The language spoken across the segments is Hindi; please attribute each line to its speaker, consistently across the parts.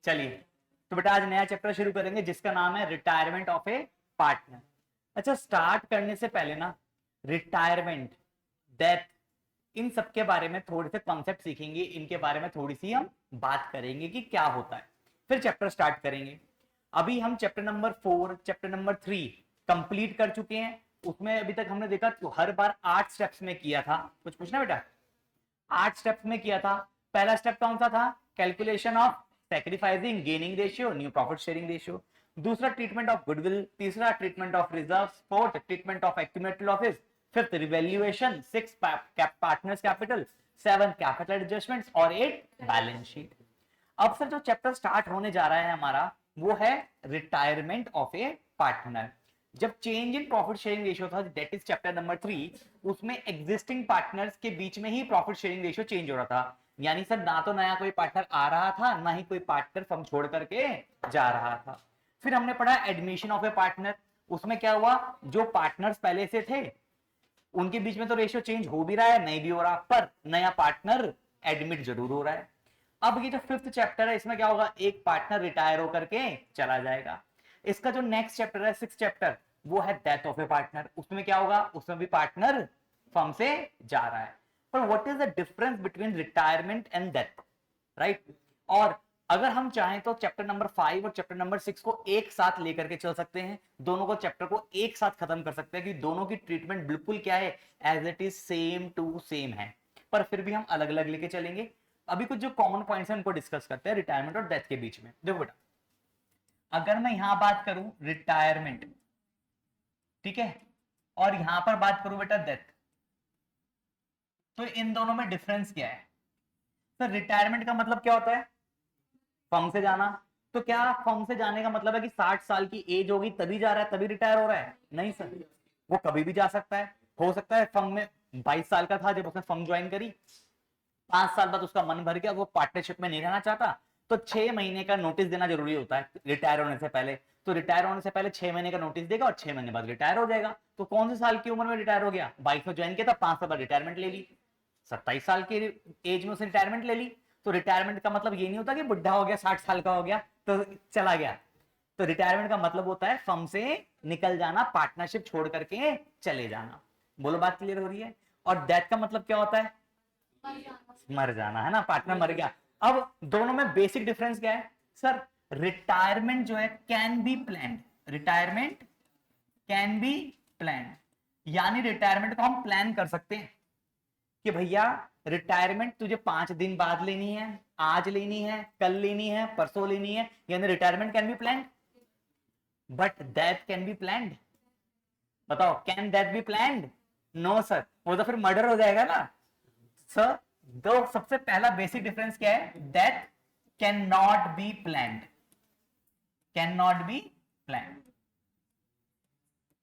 Speaker 1: चलिए, तो बेटा आज नया चैप्टर शुरू करेंगे जिसका नाम है रिटायरमेंट ऑफ ए पार्टनर। अच्छा, स्टार्ट करने से पहले ना रिटायरमेंट, डेथ, इन सब के बारे में थोड़े से कॉन्सेप्ट सीखेंगे, इनके बारे में थोड़ी सी हम बात करेंगे कि क्या होता है, फिर चैप्टर स्टार्ट करेंगे। अभी हम chapter number 4, chapter number 3 complete कर चुके हैं। उसमें अभी तक हमने देखा तो हर बार 8 स्टेप्स में किया था। कुछ पूछना बेटा? 8 स्टेप्स में किया था। पहला स्टेप कौन सा था? Calculation of sacrificing gaining ratio, new profit sharing ratio. दूसरा ट्रीटमेंट ऑफ गुडविल, तीसरा treatment of reserve, fourth treatment of accumulated losses, fifth revaluation, six partners capital, 7 capital adjustments और 8 बैलेंस शीट। अब सर जो चैप्टर स्टार्ट होने जा रहा है हमारा वो है रिटायरमेंट ऑफ ए पार्टनर। जब change in profit sharing ratio था, दैट इज चैप्टर नंबर 3, उसमें एग्जिस्टिंग पार्टनर्स के बीच में ही प्रॉफिट शेयरिंग रेशियो चेंज हो रहा था। यानी सर ना तो नया कोई पार्टनर आ रहा था, ना ही कोई पार्टनर फर्म छोड़ करके जा रहा था। फिर हमने पढ़ा एडमिशन ऑफ ए पार्टनर। उसमें क्या हुआ, जो पार्टनर्स पहले से थे उनके बीच में तो रेशियो चेंज हो भी रहा है, नहीं भी हो रहा, पर नया पार्टनर एडमिट जरूर हो रहा है। अब ये जो 5th चैप्टर है इसमें क्या होगा, एक पार्टनर रिटायर होकर के चला जाएगा। इसका जो नेक्स्ट चैप्टर है 6th चैप्टर, वो है डेथ ऑफ ए पार्टनर। उसमें क्या होगा, उसमें भी पार्टनर फर्म से जा रहा है। पर what is the difference between retirement and death, right? और अगर हम चाहें तो चैप्टर नंबर 5 और चैप्टर नंबर 6 को एक साथ लेकर के चल सकते हैं, दोनों को चैप्टर को एक साथ खत्म कर सकते हैं कि दोनों की ट्रीटमेंट बिल्कुल क्या है, as it is same to same है, पर फिर भी हम अलग अलग लेके चलेंगे। अभी कुछ जो कॉमन पॉइंट्स हैं उनको डिस्कस करते हैं रिटायरमेंट और डेथ के बीच में। देखो बेटा, अगर मैं यहां बात करूं रिटायरमेंट, ठीक है, और यहां पर बात करूं बेटा डेथ, तो इन दोनों में डिफरेंस क्या है? सर रिटायरमेंट का मतलब क्या होता है? फर्म से जाना। तो क्या फर्म से जाने का मतलब है कि 60 साल की एज होगी तभी जा रहा है, तभी रिटायर हो रहा है? नहीं सर, वो कभी भी जा सकता है। हो सकता है फर्म में 22 साल का था जब उसने फर्म ज्वाइन करी, 5 साल बाद उसका मन भर गया, वो पार्टनरशिप में नहीं रहना चाहता, तो 6 महीने का नोटिस देना जरूरी होता है रिटायर होने से पहले। तो रिटायर होने से पहले 6 महीने का नोटिस देगा और 6 महीने बाद रिटायर हो जाएगा। तो कौन से साल की उम्र में रिटायर हो गया? 22 में ज्वाइन किया था, 5 साल बाद रिटायरमेंट ले ली, 27 साल की एज में उसने रिटायरमेंट ले ली। तो रिटायरमेंट का मतलब ये नहीं होता कि बुढ़ा हो गया, 60 साल का हो गया तो चला गया। तो रिटायरमेंट का मतलब होता है फर्म से निकल जाना, पार्टनरशिप छोड़ करके चले जाना। बोलो बात क्लियर हो रही है? और डेथ का मतलब क्या होता है? मर जाना, है ना, पार्टनर मर गया। अब दोनों में बेसिक डिफरेंस क्या है सर? रिटायरमेंट जो है can be planned, retirement can be planned, यानी रिटायरमेंट को हम प्लान कर सकते हैं कि भैया रिटायरमेंट तुझे 5 दिन बाद लेनी है, आज लेनी है, कल लेनी है, परसों लेनी है, यानी retirement can be planned. But death can be planned. बताओ, can death be planned? No sir, वो तो फिर मर्डर हो जाएगा ना सर। तो सबसे पहला बेसिक डिफरेंस क्या है? Death can not be planned, can not be planned.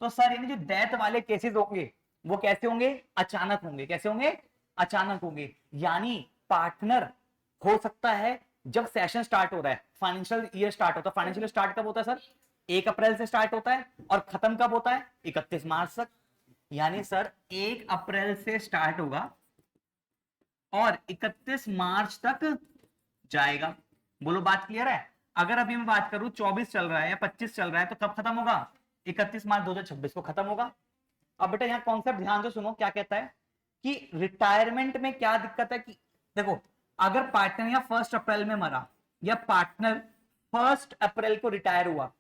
Speaker 1: तो सर यानी जो डेथ वाले केसेस होंगे वो कैसे होंगे? अचानक होंगे। कैसे होंगे? अचानक होंगे। यानी पार्टनर हो सकता है जब सेशन स्टार्ट हो रहा है, फाइनेंशियल ईयर स्टार्ट होता है। फाइनेंशियल स्टार्ट कब होता है सर? 1 अप्रैल से स्टार्ट होता है और खत्म कब होता है? 31 मार्च तक। यानी सर 1 अप्रैल से स्टार्ट होगा और 31 मार्च तक जाएगा। बोलो बात क्लियर है? अगर अभी मैं बात करूं 24 चल रहा है या 25 चल रहा है तो कब खत्म होगा? 31 मार्च 2026 को खत्म होगा। अब बेटा यहाँ कॉन्सेप्ट ध्यान से सुनो, क्या कहता है कि रिटायरमेंट में क्या दिक्कत है कि देखो, अगर पार्टनर या 1 अप्रैल में मरा या पार्टनर 1 अप्रैल को रिटायर हुआ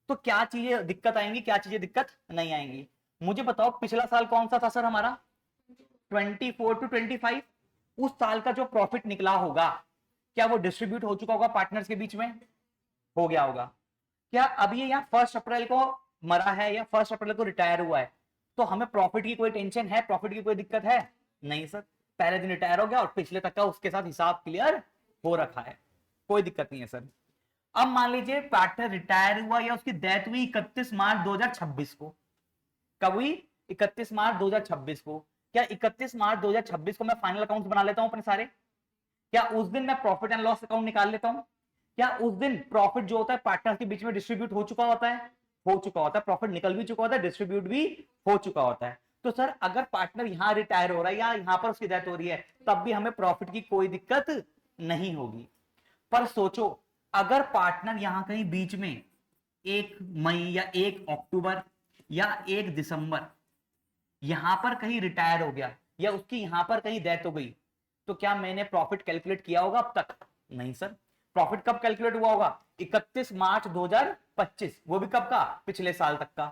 Speaker 1: तो क्या चीजें दिक्कत आएंगी, क्या चीजें दिक्कत नहीं आएंगी? मुझे बताओ पिछला साल कौन सा था सर हमारा? 24 टू 25। उस साल का जो प्रॉफिट निकला होगा क्या वो डिस्ट्रीब्यूट हो चुका होगा पार्टनर्स के बीच में? हो गया होगा। क्या अब ये यहाँ 1 अप्रैल को मरा है या 1 अप्रैल को रिटायर हुआ है तो हमें प्रॉफिट की कोई टेंशन है, प्रॉफिट की कोई दिक्कत है? नहीं सर, पहले दिन रिटायर हो गया और पिछले तक का उसके साथ हिसाब क्लियर हो रखा है, कोई दिक्कत नहीं है सर। अब मान लीजिए पार्टनर रिटायर हुआ या उसकी डेथ हुई 31 मार्च 2026 को। कब हुई? 31 मार्च 2026 को। क्या 31 मार्च 2026 को मैं फाइनल अकाउंट्स बना लेता हूं अपने सारे? क्या उस दिन मैं प्रॉफिट एंड लॉस अकाउंट निकाल लेता हूं? क्या उस दिन प्रॉफिट जो होता है पार्टनर के बीच में डिस्ट्रीब्यूट हो चुका होता है? हो चुका होता है, प्रॉफिट निकल भी चुका होता है, डिस्ट्रीब्यूट भी हो चुका होता है। तो सर अगर पार्टनर यहां रिटायर हो रहा है या यहां पर उसकी डेथ हो रही है तब भी हमें प्रॉफिट की कोई दिक्कत नहीं होगी। पर सोचो अगर पार्टनर यहां कहीं बीच में 1 मई या 1 अक्टूबर या 1 दिसंबर यहां पर कहीं रिटायर हो गया या उसकी यहां पर कहीं डेथ हो गई, तो क्या मैंने प्रॉफिट कैलकुलेट किया होगा अब तक? नहीं सर। प्रॉफिट कब कैलकुलेट हुआ होगा? 31 मार्च 2025, वो भी कब का? पिछले साल तक का।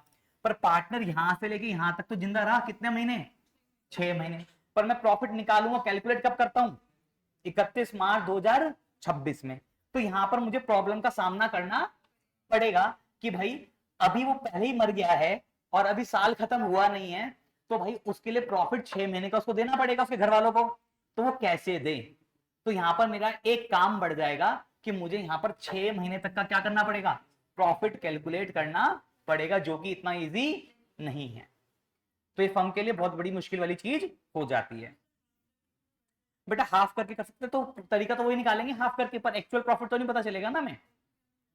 Speaker 1: पर पार्टनर यहां से लेके यहां तक तो जिंदा रहा कितने महीने? 6 महीने। पर मैं प्रॉफिट निकालूंगा, कैलकुलेट कब करता हूं? 31 मार्च 2026 में। तो यहां पर मुझे प्रॉब्लम का सामना करना पड़ेगा कि भाई अभी वो पहले ही मर गया है और अभी साल खत्म हुआ नहीं है, तो भाई उसके लिए प्रॉफिट 6 महीने का उसको देना पड़ेगा उसके घर वालों को। तो वो कैसे दे? तो यहां पर मेरा एक काम बढ़ जाएगा कि मुझे यहां पर 6 महीने तक का क्या करना पड़ेगा? प्रॉफिट कैलकुलेट करना पड़ेगा, जो कि इतना इजी नहीं है। तो ये फर्म के लिए बहुत बड़ी मुश्किल वाली चीज हो जाती है। बेटा हाफ करके कर सकते तो तरीका तो वही निकालेंगे हाफ करके, पर एक्चुअल प्रॉफिट तो नहीं पता चलेगा ना हमें।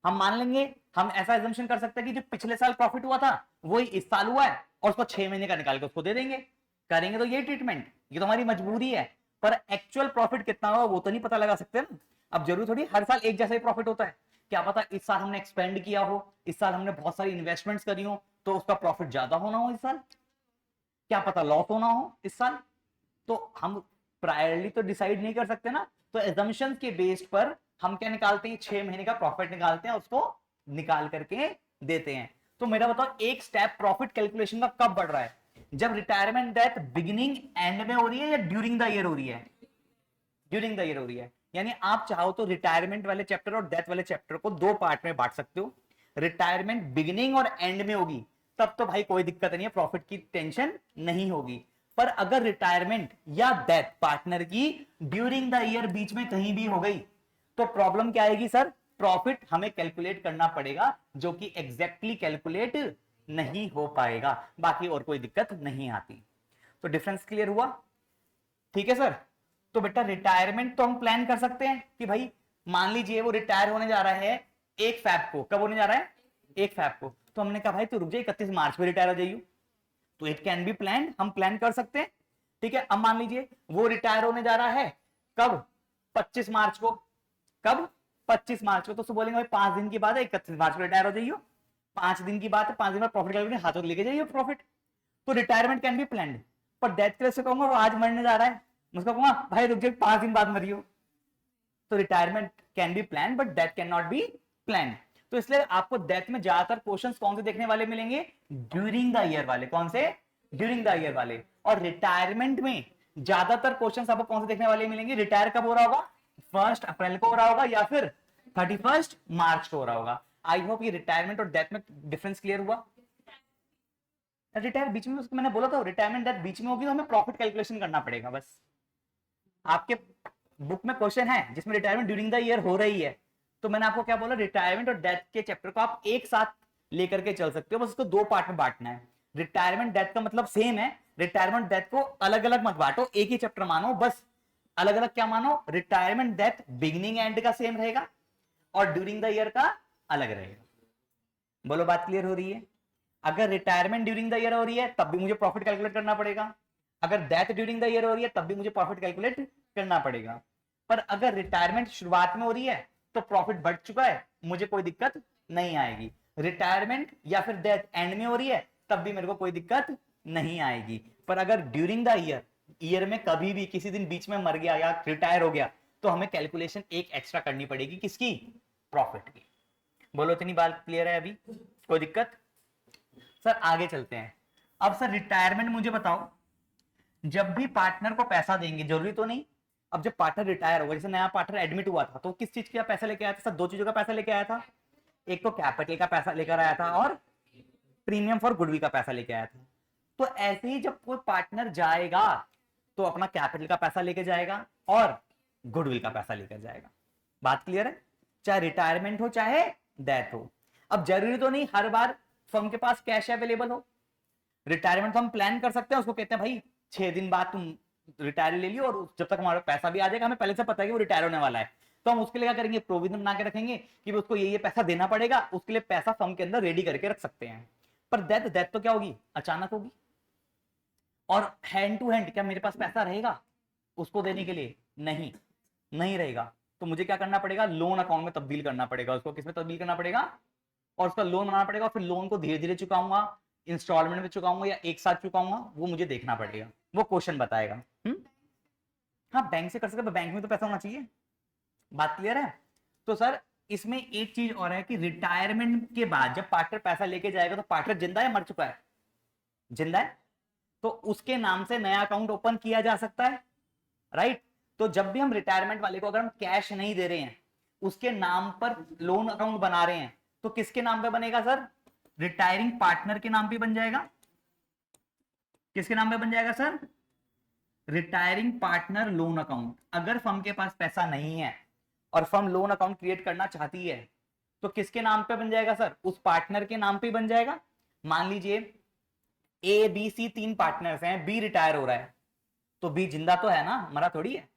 Speaker 1: हम मान लेंगे, हम ऐसा एजम्पशन कर सकते हैं कि जो पिछले साल प्रॉफिट हुआ था वही इस साल हुआ है और उसको 6 महीने का निकाल के उसको दे देंगे। करेंगे तो ये ट्रीटमेंट, ये तो हमारी मजबूरी है। पर एक्चुअल प्रॉफिट कितना हुआ वो तो नहीं पता लगा सकते ना। अब जरूर थोड़ी हर साल एक जैसा ही प्रॉफिट होता है। क्या पता इस साल हमने एक्सपेंड किया हो, इस साल हमने बहुत सारी इन्वेस्टमेंट्स करी हो, तो उसका प्रॉफिट ज्यादा होना हो इस साल, क्या पता लॉस होना हो इस साल। तो हम प्रायरली तो डिसाइड नहीं कर सकते ना। तो एजम्पशन के बेस पर हम क्या निकालते हैं? 6 महीने का प्रॉफिट निकालते हैं, उसको निकाल करके देते हैं। तो मेरा बताओ एक स्टेप प्रॉफिट कैलकुलेशन का कब बढ़ रहा है? जब रिटायरमेंट डेथ बिगिनिंग एंड में हो रही है या ड्यूरिंग द ईयर हो रही है? ड्यूरिंग द ईयर हो रही है। यानी आप चाहो तो रिटायरमेंट वाले चैप्टर और डेथ वाले चैप्टर को दो पार्ट में बांट सकते हो। रिटायरमेंट बिगिनिंग और एंड में होगी तब तो भाई कोई दिक्कत नहीं है, प्रॉफिट की टेंशन नहीं होगी। पर अगर रिटायरमेंट या डेथ पार्टनर की ड्यूरिंग द ईयर बीच में कहीं भी हो गई तो प्रॉब्लम क्या आएगी सर? प्रॉफिट हमें कैलकुलेट करना पड़ेगा, जो कि एग्जैक्टली कैलकुलेट नहीं हो पाएगा। बाकी और कोई दिक्कत नहीं आती। तो डिफरेंस क्लियर हुआ? ठीक है सर। तो बेटा रिटायरमेंट तो हम प्लान कर सकते हैं कि भाई मान लीजिए वो रिटायर होने जा रहा है 1 फैब को। कब होने जा रहा है? 1 फैब को। तो हमने कहा भाई तू रुक जाए, 31 मार्च को रिटायर हो जाइए। तो इट कैन बी प्लान, हम प्लान कर सकते हैं। ठीक है। अब मान लीजिए वो रिटायर होने जा रहा है कब? 25 मार्च को। कब? 25 मार्च को। तो बोलेंगे भाई 5 दिन की बात है, 31 मार्च को रिटायर हो जाइए। 5 दिन की बात है, 5 दिन बाद प्रॉफिट कैलकुलेट हाथों लेके जाइए प्रॉफिट। तो रिटायरमेंट कैन बी प्लान। पर डेथ के लिए से कहूंगा वो आज मरने जा रहा है, मैं उसको कहूंगा भाई रुक जाए 5 दिन बाद मरियो। तो retirement can B plan but death can not be plan. तो इसलिए आपको डेथ में ज्यादातर क्वेश्चंस कौन से देखने वाले मिलेंगे? ड्यूरिंग द ईयर वाले। कौन से? ड्यूरिंग द ईयर वाले। और रिटायरमेंट में ज्यादातर क्वेश्चंस आपको कौन से देखने वाले मिलेंगे? रिटायर कब हो रहा होगा? 1 अप्रैल को हो रहा होगा या फिर 31 मार्च को हो रहा होगा। आई होप ये रिटायरमेंट और डेथ में डिफरेंस क्लियर हुआ। रिटायर बीच में, उसको मैंने बोला था रिटायरमेंट डेथ बीच में होगी तो हमें प्रॉफिट कैलकुलेशन करना पड़ेगा बस। आपके बुक में क्वेश्चन है जिसमें रिटायरमेंट ड्यूरिंग द ईयर हो रही है, तो मैंने आपको क्या बोला? रिटायरमेंट और डेथ के चैप्टर को आप एक साथ लेकर के चल सकते हो, बस इसको दो पार्ट में बांटना है। रिटायरमेंट डेथ का मतलब सेम है, रिटायरमेंट डेथ को अलग अलग मत बांटो, एक ही चैप्टर मानो बस। अलग अलग क्या मानो? रिटायरमेंट डेथ बिगिनिंग एंड का सेम रहेगा और ड्यूरिंग द ईयर का अलग रहेगा। बोलो बात क्लियर हो रही है? अगर रिटायरमेंट ड्यूरिंग द ईयर हो रही है तब भी मुझे प्रॉफिट कैलकुलेट करना पड़ेगा, अगर डेथ ड्यूरिंग द ईयर हो रही है तब भी मुझे प्रॉफिट कैलकुलेट करना पड़ेगा। पर अगर रिटायरमेंट शुरुआत में हो रही है तो प्रॉफिट बढ़ चुका है, मुझे कोई दिक्कत नहीं आएगी। रिटायरमेंट या फिर डेथ एंड में हो रही है तब भी मेरे को कोई दिक्कत नहीं आएगी। पर अगर ड्यूरिंग द ईयर में कभी भी किसी दिन बीच में मर गया या रिटायर हो गया तो हमें कैलकुलेशन एक एक्स्ट्रा करनी पड़ेगी। किसकी? प्रॉफिट की। बोलो इतनी बात क्लियर है? अभी कोई दिक्कत? सर आगे चलते हैं। अब सर रिटायरमेंट मुझे बताओ, जब भी पार्टनर को पैसा देंगे, जरूरी तो नहीं, अब जब पार्टनर रिटायर होगा, जैसे नया पार्टनर एडमिट हुआ था तो किस चीज का पैसा लेके आया था? सर दो चीजों का पैसा लेके आया था, एक तो कैपिटल का पैसा लेकर आया था और प्रीमियम फॉर गुडविल का पैसा लेके आया था। तो ऐसे ही जब कोई पार्टनर जाएगा तो अपना कैपिटल का पैसा लेके जाएगा और गुडविल का पैसा लेकर जाएगा। बात क्लियर है? चाहे रिटायरमेंट हो चाहे डेथ हो। अब जरूरी तो नहीं हर बार फर्म के पास कैश अवेलेबल हो। रिटायरमेंट तो हम प्लान कर सकते हैं, उसको कहते हैं भाई 6 दिन बाद तुम रिटायर ले लियो और जब तक हमारा पैसा भी आ जाएगा, हमें पहले से पता है कि वो रिटायर होने वाला है, तो हम उसके लिए क्या करेंगे? प्रोविजन बना के रखेंगे कि उसको ये पैसा देना पड़ेगा, उसके लिए पैसा फर्म के अंदर रेडी करके रख सकते हैं। पर डेथ डेथ तो क्या होगी? अचानक होगी। और हैंड टू हैंड क्या मेरे पास पैसा रहेगा उसको देने के लिए? नहीं, नहीं रहेगा। तो मुझे क्या करना पड़ेगा, लोन अकाउंट में तब्दील करना पड़ेगा उसको। किसमें तब्दील करना पड़ेगा, और उसका लोन बनाना पड़ेगा। फिर लोन को धीरे धीरे चुकाऊंगा, इंस्टॉलमेंट में चुकाऊंगा या एक साथ चुकाऊंगा, वो मुझे देखना पड़ेगा, वो क्वेश्चन बताएगा। हाँ बैंक से कर सकते, बैंक में तो पैसा होना चाहिए। बात क्लियर है। तो सर इसमें एक चीज और है कि रिटायरमेंट के बाद जब पार्टनर पैसा लेके जाएगा तो पार्टनर जिंदा है मर चुका है, जिंदा है, तो उसके नाम से नया अकाउंट ओपन किया जा सकता है, राइट। तो जब भी हम रिटायरमेंट वाले को अगर हम कैश नहीं दे रहे हैं, उसके नाम पर लोन अकाउंट बना रहे हैं, तो किसके नाम पे बनेगा सर, रिटायरिंग पार्टनर के नाम पे बन जाएगा। किसके नाम पे बन जाएगा sir, retiring partner loan account. अगर फर्म के पास पैसा नहीं है और फर्म लोन अकाउंट क्रिएट करना चाहती है तो किसके नाम पे बन जाएगा सर, उस पार्टनर के नाम पे बन जाएगा। मान लीजिए ए बी सी 3 पार्टनर्स हैं, बी रिटायर हो रहा है, तो बी जिंदा तो है ना, मरा थोड़ी है।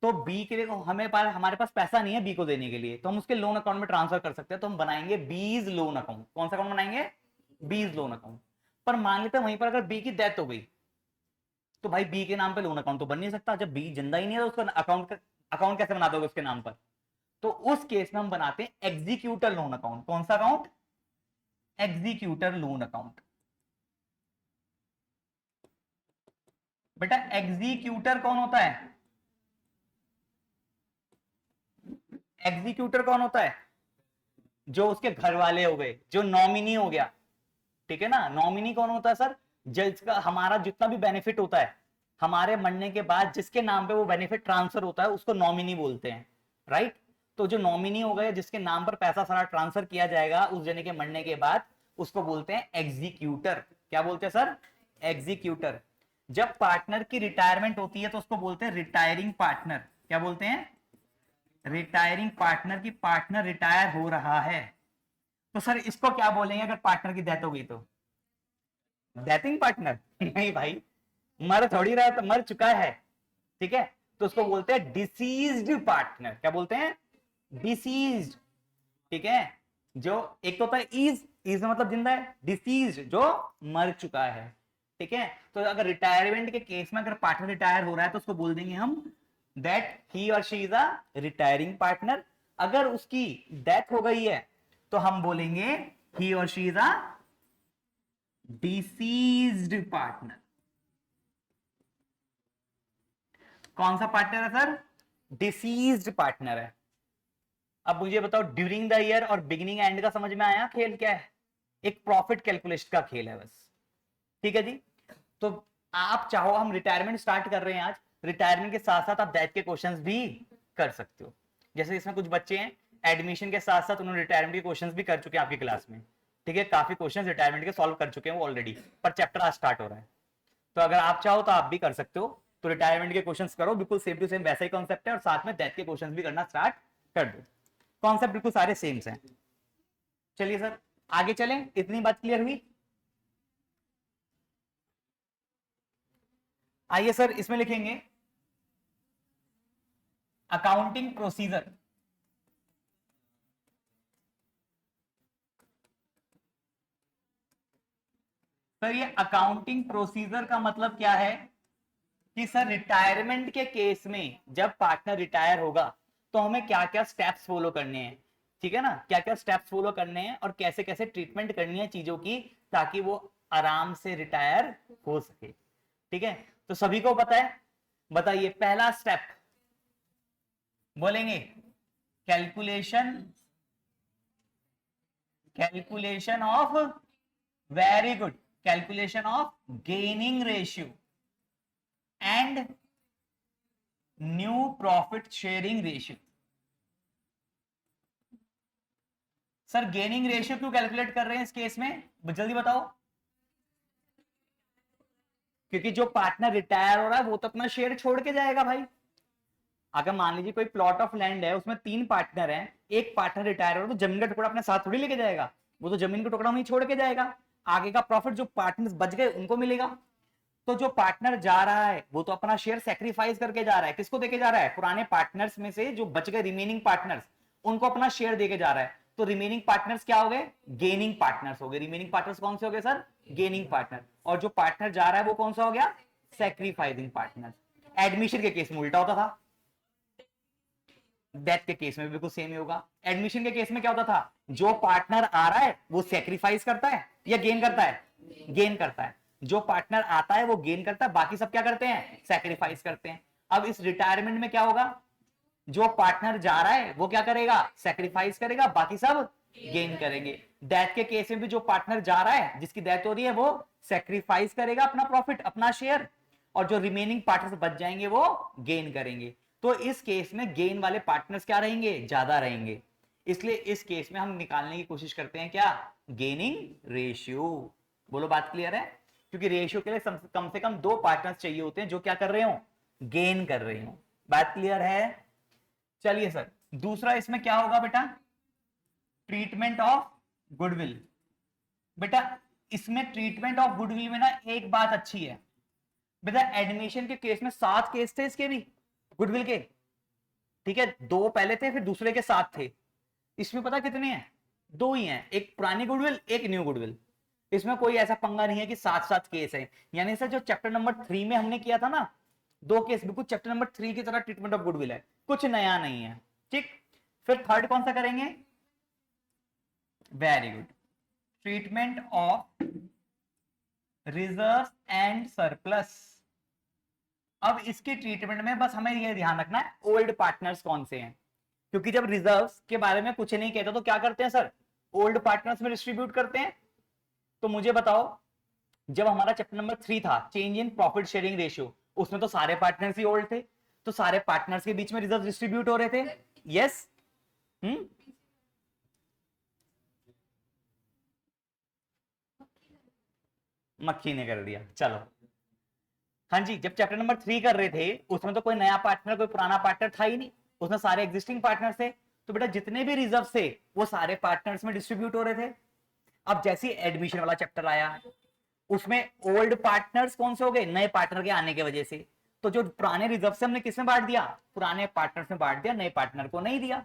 Speaker 1: तो बी के लिए हमारे पास पैसा नहीं है बी को देने के लिए, तो हम उसके लोन अकाउंट में ट्रांसफर कर सकते हैं। तो हम बनाएंगे बीज लोन अकाउंट। कौन सा अकाउंट बनाएंगे, बीज लोन अकाउंट। पर मान लेते हैं वहीं पर अगर बी की डेथ हो गई, तो भाई बी के नाम पे लोन अकाउंट तो बन नहीं सकता। जब बी जिंदा ही नहीं है तो उसका अकाउंट कैसे बना दोगे उसके नाम पर। तो उस केस में हम बनाते हैं एग्जीक्यूटर लोन अकाउंट। कौन सा अकाउंट, एग्जीक्यूटर लोन अकाउंट। बेटा एग्जीक्यूटर कौन होता है, एग्जीक्यूटर कौन होता है, जो उसके घर वाले हो गए, जो नॉमिनी हो गया, ठीक है ना। नॉमिनी कौन होता है सर, जिसका हमारा जितना भी बेनिफिट होता है हमारे मरने के बाद जिसके नाम पे वो बेनिफिट ट्रांसफर होता है उसको नॉमिनी बोलते हैं, राइट। तो जो नॉमिनी हो गए, जिसके नाम पर पैसा सारा ट्रांसफर किया जाएगा उस जने के मरने के बाद, उसको बोलते हैं एग्जीक्यूटर। क्या बोलते हैं सर, एग्जीक्यूटर। जब पार्टनर की रिटायरमेंट होती है तो उसको बोलते हैं रिटायरिंग पार्टनर। क्या बोलते हैं, रिटायरिंग पार्टनर। की पार्टनर रिटायर हो रहा है, तो सर इसको क्या बोलेंगे अगर पार्टनर की डेथ हो गई तो, डेथिंग पार्टनर नहीं भाई, मर थोड़ी रहा, तो मर चुका है, ठीक है। तो उसको बोलते हैं डिसीज्ड पार्टनर। क्या बोलते हैं, डिसीज्ड, ठीक है। जो एक तो होता है इज मतलब जिंदा है, डिसीज्ड जो मर चुका है, ठीक है। तो अगर रिटायरमेंट के केस में अगर पार्टनर रिटायर हो रहा है तो उसको बोल देंगे हम दैट ही और she is a retiring partner. अगर उसकी डेथ हो गई है तो हम बोलेंगे ही और she is a deceased partner. कौन सा पार्टनर है सर, डिसीज्ड पार्टनर है। अब मुझे बताओ ड्यूरिंग द ईयर और बिगिनिंग एंड का समझ में आया, खेल क्या है, एक प्रॉफिट कैलकुलेशन का खेल है बस, ठीक है जी। तो आप चाहो, हम रिटायरमेंट स्टार्ट कर रहे हैं आज, रिटायरमेंट के साथ साथ आप डेथ के क्वेश्चंस भी कर सकते हो। जैसे इसमें कुछ बच्चे हैं एडमिशन के साथ साथ उन्होंने रिटायरमेंट के क्वेश्चंस भी कर चुके हैं आपकी क्लास में, ठीक है। काफी क्वेश्चंस रिटायरमेंट के सॉल्व कर चुके हैं वो ऑलरेडी, पर चैप्टर आज स्टार्ट हो रहा है। तो अगर आप चाहो तो आप भी कर सकते हो। तो रिटायरमेंट के क्वेश्चंस करो, बिल्कुल सेम टू सेम वैसा ही कॉन्सेप्ट है, और साथ में डेथ के क्वेश्चंस भी करना स्टार्ट कर दो। कॉन्सेप्ट बिल्कुल सारे सेम हैं। चलिए सर आगे चलें, इतनी बात क्लियर हुई। आइए सर इसमें लिखेंगे अकाउंटिंग प्रोसीजर। सर ये अकाउंटिंग प्रोसीजर का मतलब क्या है कि सर रिटायरमेंट के केस में जब पार्टनर रिटायर होगा तो हमें क्या क्या स्टेप्स फॉलो करने हैं, ठीक है ना, क्या क्या स्टेप्स फॉलो करने हैं और कैसे कैसे ट्रीटमेंट करनी है चीजों की ताकि वो आराम से रिटायर हो सके, ठीक है। तो सभी को पता है, बताइए पहला स्टेप बोलेंगे calculation, calculation of, very good, calculation of gaining ratio and new profit sharing ratio. Sir gaining ratio क्यों कैलकुलेट कर रहे हैं इस केस में, जल्दी बताओ। क्योंकि जो पार्टनर रिटायर हो रहा है वो तो अपना शेयर छोड़ के जाएगा भाई। अगर मान लीजिए कोई प्लॉट ऑफ लैंड है उसमें 3 पार्टनर हैं, एक पार्टनर रिटायर हो रहा है तो जमीन का टुकड़ा अपने साथ थोड़ी लेके जाएगा, वो तो जमीन का टुकड़ा वहीं छोड़ के जाएगा। आगे का प्रॉफिट जो पार्टनर्स बच गए उनको मिलेगा। तो जो पार्टनर जा रहा है वो तो अपना शेयर सेक्रीफाइस करके जा रहा है, किसको देके जा रहा है, पुराने पार्टनर्स में से जो बच गए रिमेनिंग पार्टनर्स उनको अपना शेयर देके जा रहा है। तो रिमेनिंग पार्टनर्स क्या हो गए, गेनिंग पार्टनर्स हो गए। रिमेनिंग पार्टनर्स कौन से हो गए सर, गेनिंग पार्टनर। और जो पार्टनर जा रहा है वो कौन सा हो गया, सेक्रीफाइसिंग पार्टनर। एडमिशन के केस में उल्टा होता था, डेथ के केस में भी बिल्कुल सेम ही होगा। एडमिशन के केस में क्या होता था, जो पार्टनर आ रहा है वो सेक्रीफाइस करता है या गेन करता है, गेन करता है। जो पार्टनर आता है वो गेन करता है, बाकी सब क्या करते हैं, सेक्रीफाइस करते हैं। अब इस रिटायरमेंट में क्या होगा, जो पार्टनर जा रहा है वो क्या करेगा, सेक्रीफाइस करेगा, बाकी सब गेन करेंगे। डेथ के केस में भी जो पार्टनर जा रहा है, जिसकी डेथ हो रही है, वो सेक्रीफाइस करेगा अपना प्रॉफिट, अपना शेयर, और जो रिमेनिंग पार्टनर्स बच जाएंगे वो गेन करेंगे। तो इस केस में गेन वाले पार्टनर्स क्या रहेंगे, ज्यादा रहेंगे। इसलिए इस केस में हम निकालने की कोशिश करते हैं क्या, गेनिंग रेशियो। बोलो बात क्लियर है, क्योंकि रेशियो के लिए कम से कम दो पार्टनर्स चाहिए होते हैं जो क्या कर रहे हो, गेन कर रहे हो। बात क्लियर है। चलिए सर, दूसरा इसमें क्या होगा बेटा, ट्रीटमेंट ऑफ गुडविल। बेटा इसमें ट्रीटमेंट ऑफ गुडविल में ना एक बात अच्छी है बेटा, एडमिशन के केस में 7 केस थे इसके भी, गुडविल के, ठीक है, 2 पहले थे फिर दूसरे के 7 थे। इसमें पता कितने हैं, 2 ही हैं, एक पुरानी गुडविल एक न्यू गुडविल। इसमें कोई ऐसा पंगा नहीं है कि 7-7 केस है। यानी सर जो चैप्टर नंबर 3 में हमने किया था ना, 2 केस बिल्कुल चैप्टर नंबर 3 की तरह ट्रीटमेंट ऑफ गुडविल है, कुछ नया नहीं है। ठीक, फिर थर्ड कौन सा करेंगे, very good, treatment of reserve and surplus. अब इसके ट्रीटमेंट में बस हमें यह ध्यान रखना है ओल्ड पार्टनर्स कौन से हैं, क्योंकि जब रिजर्व्स के बारे में कुछ नहीं कहते तो क्या करते हैं सर, ओल्ड पार्टनर्स में डिस्ट्रीब्यूट करते हैं। तो मुझे बताओ, जब हमारा चैप्टर नंबर 3 था, change in profit sharing ratio, उसमें तो सारे पार्टनर्स ही ओल्ड थे, तो सारे पार्टनर्स के बीच में रिजर्व डिस्ट्रीब्यूट हो रहे थे। यस, मक्खी ने कर दिया, चलो। हाँ जी, जब चैप्टर नंबर 3 कर रहे थे उसमें तो कोई नया पार्टनर कोई पुराना पार्टनर था ही नहीं, उसमें सारे एग्जिस्टिंग पार्टनर थे। तो बेटा जितने भी रिजर्व थे वो सारे पार्टनर्स में डिस्ट्रीब्यूट हो रहे थे। अब जैसे एडमिशन वाला चैप्टर आया, उसमें ओल्ड पार्टनर्स कौन से हो गए, नए पार्टनर के आने की वजह से। तो जो पुराने रिजर्व से हमने किसमें बांट दिया, पुराने पार्टनर्स में बांट दिया, नए पार्टनर को नहीं दिया।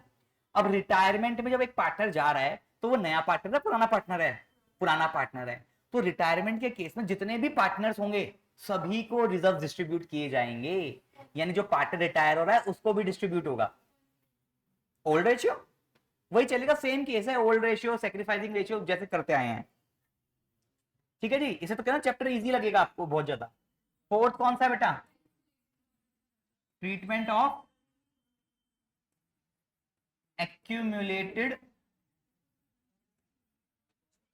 Speaker 1: अब रिटायरमेंट में जब एक पार्टनर जा रहा है तो वो नया पार्टनर है, पुराना पार्टनर है, पुराना पार्टनर है। तो रिटायरमेंट के केस में जितने भी पार्टनर्स होंगे सभी को रिजर्व डिस्ट्रीब्यूट किए जाएंगे, यानी जो पार्टनर रिटायर हो रहा है उसको भी डिस्ट्रीब्यूट होगा। ओल्ड रेशियो वही चलेगा, सेम केस है, ओल्ड रेशियो सेक्रीफाइसिंग रेशियो जैसे करते आए हैं। ठीक है जी, इसे तो कहना चैप्टर इजी लगेगा आपको बहुत ज्यादा। फोर्थ कौन सा है बेटा, ट्रीटमेंट ऑफ एक्यूमुलेटेड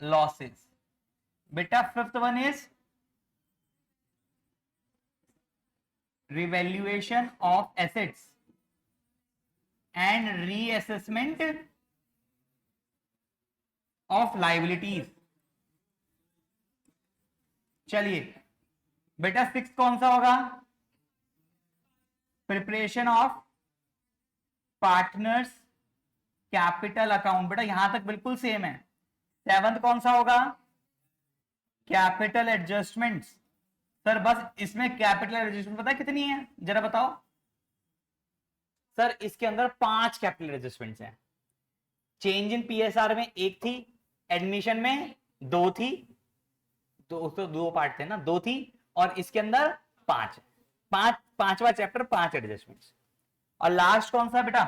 Speaker 1: लॉसेस। बेटा fifth one is revaluation of assets and reassessment of liabilities. चलिए बेटा सिक्स कौन सा होगा, preparation of partners capital account. बेटा यहां तक बिल्कुल सेम है। सेवंथ कौन सा होगा, कैपिटल एडजस्टमेंट्स। सर बस इसमें कैपिटल एडजस्टमेंट पता है कितनी है, जरा बताओ। सर इसके अंदर 5 कैपिटल एडजस्टमेंट्स हैं। चेंज इन पीएसआर में 1 थी, एडमिशन में 2 थी, तो 2 पार्ट थे ना, 2 थी, और इसके अंदर 5, पांचवा चैप्टर 5 एडजस्टमेंट्स। और लास्ट कौन सा बेटा,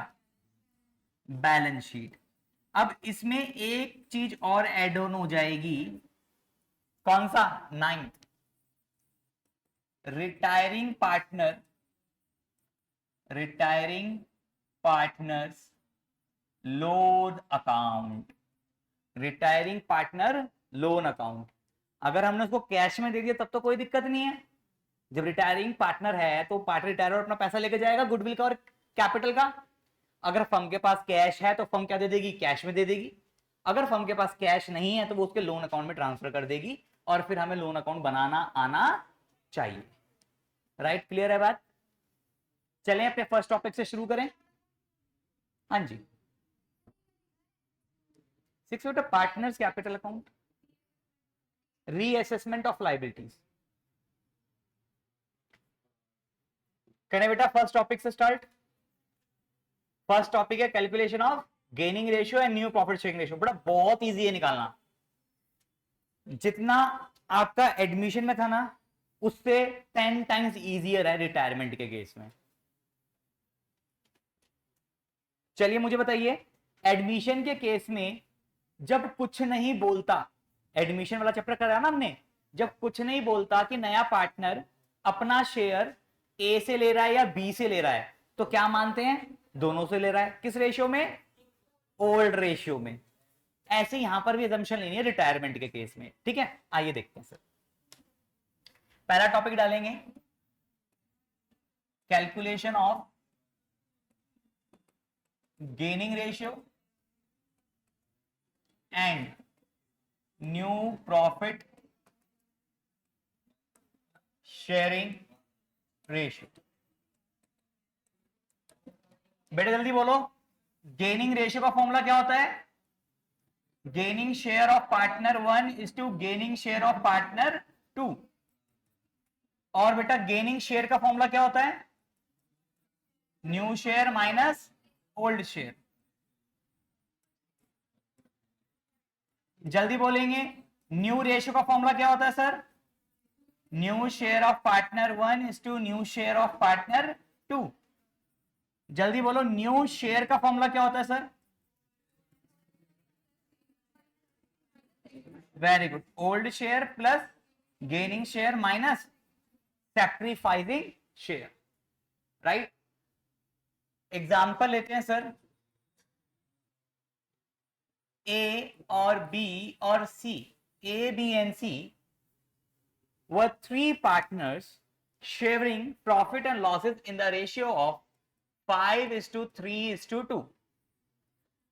Speaker 1: बैलेंस शीट। अब इसमें एक चीज और एड ऑन हो जाएगी, कौन सा, 9th, retiring partners loan account. Retiring partner loan account, अगर हमने उसको कैश में दे दिया तब तो कोई दिक्कत नहीं है। जब रिटायरिंग पार्टनर है तो पार्टनर रिटायर अपना पैसा लेके जाएगा गुडविल का और कैपिटल का। अगर फर्म के पास कैश है तो फर्म क्या दे देगी, कैश में दे देगी। अगर फर्म के पास कैश नहीं है तो वो उसके लोन अकाउंट में ट्रांसफर कर देगी, और फिर हमें लोन अकाउंट बनाना आना चाहिए। राइट, क्लियर है बात। चलें अपने फर्स्ट टॉपिक से शुरू करें। हाँ जी, 6 बेटा partners capital account, reassessment of liabilities. करें बेटा फर्स्ट टॉपिक से स्टार्ट। फर्स्ट टॉपिक है calculation of gaining ratio and new profit sharing ratio. बड़ा बहुत इजी है निकालना, जितना आपका एडमिशन में था ना उससे 10 टाइम्स इजियर है रिटायरमेंट के केस में। चलिए मुझे बताइए, एडमिशन के केस में जब कुछ नहीं बोलता, एडमिशन वाला चैप्टर कराया ना हमने, जब कुछ नहीं बोलता कि नया पार्टनर अपना शेयर ए से ले रहा है या बी से ले रहा है, तो क्या मानते हैं? दोनों से ले रहा है। किस रेशियो में? ओल्ड रेशियो में। ऐसे यहां पर भी assumption लेनी है रिटायरमेंट के केस में, ठीक है। आइए देखते हैं सर, पहला टॉपिक डालेंगे calculation of gaining ratio and new profit sharing ratio. बेटे जल्दी बोलो, गेनिंग रेशियो का फॉर्मूला क्या होता है? Gaining share of partner 1 is to gaining share of partner 2। और बेटा गेनिंग शेयर का फॉर्मूला क्या होता है? New share minus old share. जल्दी बोलेंगे, न्यू रेशियो का फॉर्मूला क्या होता है sir? New share of partner 1 is to new share of partner 2। जल्दी बोलो, न्यू शेयर का फॉर्मूला क्या होता है sir? Very good, old share plus gaining share minus sacrificing share, right. Example लेते हैं सर, ए और बी और C, A B and C were 3 partners sharing profit and losses in the ratio of 5:3:2.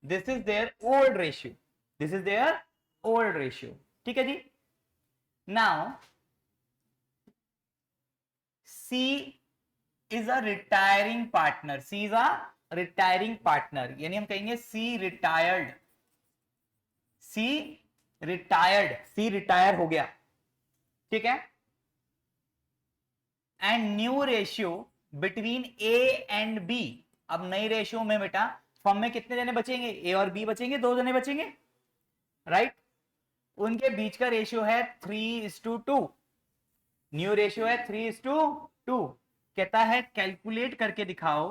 Speaker 1: This is their old ratio. This is their old ratio. ठीक है जी। Now C is a retiring partner. C is a retiring partner. यानी हम कहेंगे C retired. C retired. C retire हो गया, ठीक है। And new ratio between A and B. अब नई रेशियो में बेटा फॉर्म में कितने जने बचेंगे? ए और बी बचेंगे, 2 जने बचेंगे, राइट। उनके बीच का रेशियो है 3:2। न्यू रेशियो है 3:2। कहता है कैलकुलेट करके दिखाओ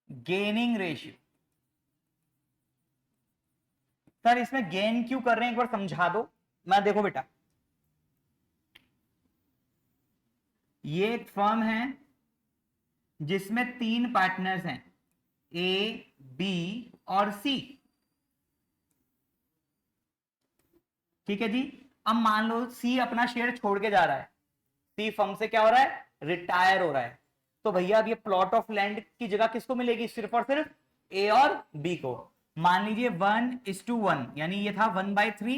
Speaker 1: गेनिंग रेशियो। सर इसमें गेन क्यों कर रहे हैं, एक बार समझा दो। मैं देखो बेटा, ये एक फर्म है जिसमें 3 पार्टनर्स हैं, ए बी और सी, ठीक है जी। अब मान लो सी अपना शेयर छोड़ के जा रहा है, सी फर्म से क्या हो रहा है? रिटायर हो रहा है। तो भैया अब ये प्लॉट ऑफ लैंड की जगह किसको मिलेगी? सिर्फ और सिर्फ ए और बी को। मान लीजिए 1:1, यानी ये था 1/3।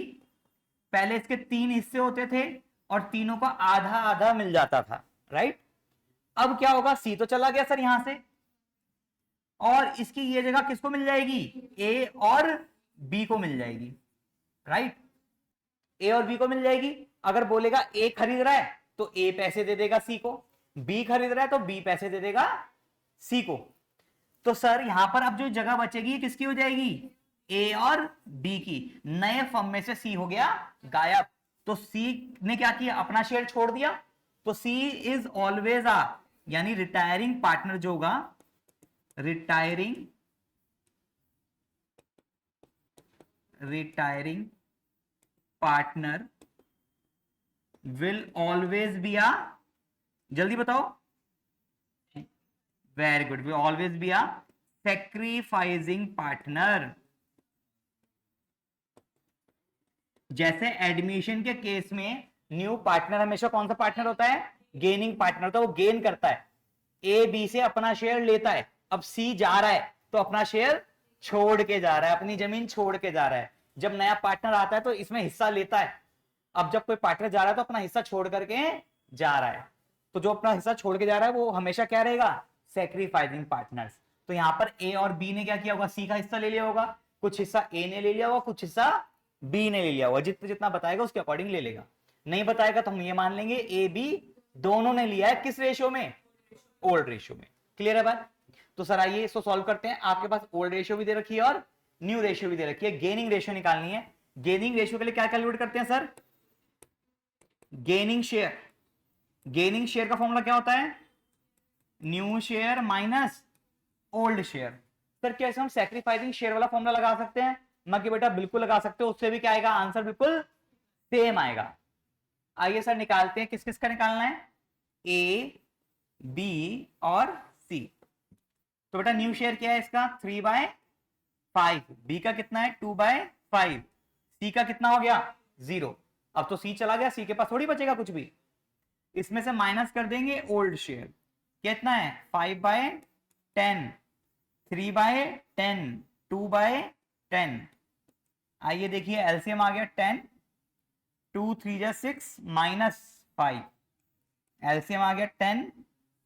Speaker 1: पहले इसके 3 हिस्से होते थे और तीनों को आधा आधा मिल जाता था, राइट। अब क्या होगा? सी तो चला गया सर यहां से, और इसकी ये जगह किसको मिल जाएगी? ए और बी को मिल जाएगी, राइट। ए और बी को मिल जाएगी। अगर बोलेगा ए खरीद रहा है तो ए पैसे दे देगा सी को, बी खरीद रहा है तो बी पैसे दे देगा सी को। तो सर यहां पर अब जो जगह बचेगी किसकी हो जाएगी? ए और बी की। नए फर्म में से सी हो गया गायब, तो सी ने क्या किया? अपना शेयर छोड़ दिया। तो सी इज ऑलवेज यानी रिटायरिंग पार्टनर जो होगा, retiring partner will always be जल्दी बताओ, very good, will always be sacrificing partner. जैसे एडमिशन के केस में न्यू पार्टनर हमेशा कौन सा पार्टनर होता है? गेनिंग पार्टनर होता है, वो गेन करता है। ए बी से अपना शेयर लेता है, अब सी जा रहा है तो अपना शेयर छोड़ के जा रहा है, अपनी जमीन छोड़ के जा रहा है। जब नया पार्टनर आता है तो इसमें हिस्सा लेता है। अब जब कोई पार्टनर जा रहा है तो अपना हिस्सा छोड़ करके जा रहा है, तो जो अपना हिस्सा छोड़ के जा रहा है वो हमेशा क्या रहेगा? Sacrificing partners. तो यहां पर ए और बी ने क्या किया होगा? सी का हिस्सा ले लिया होगा, कुछ हिस्सा ए ने ले लिया होगा, कुछ हिस्सा बी ने ले लिया होगा। जितना जितना बताएगा उसके अकॉर्डिंग ले लेगा, नहीं बताएगा तो हम ये मान लेंगे ए बी दोनों ने लिया है। किस रेशियो में? ओल्ड रेशियो में। क्लियर है बात? तो सर आइए इसको सॉल्व करते हैं। आपके पास ओल्ड रेशियो भी दे रखी है और न्यू रेशियो भी दे रखी है, गेनिंग रेशियो निकालनी है। गेनिंग रेशियो के लिए क्या कैलकुलेट करते हैं sir? Gaining share. Gaining share का फॉर्मूला क्या होता है? New share minus old share. Sir क्या इसमें हम सैक्रिफाइसिंग शेयर वाला फॉर्मूला लगा सकते हैं? मैं कि बेटा बिल्कुल लगा सकते हो, उससे भी क्या आएगा, आंसर बिल्कुल सेम आएगा। आइए सर निकालते हैं, किस किस का निकालना है, ए बी और सी। तो बेटा न्यू शेयर क्या है इसका 3/5, बी का कितना है 2/5, सी का कितना हो गया 0। अब तो सी चला गया, सी के पास थोड़ी बचेगा कुछ भी। इसमें से माइनस कर देंगे ओल्ड शेयर, कितना है 5/10, 3/10, 2/10। आइए देखिए एलसीएम आ गया 10, 2 3 जा 6 -5, एलसीएम आ गया 10,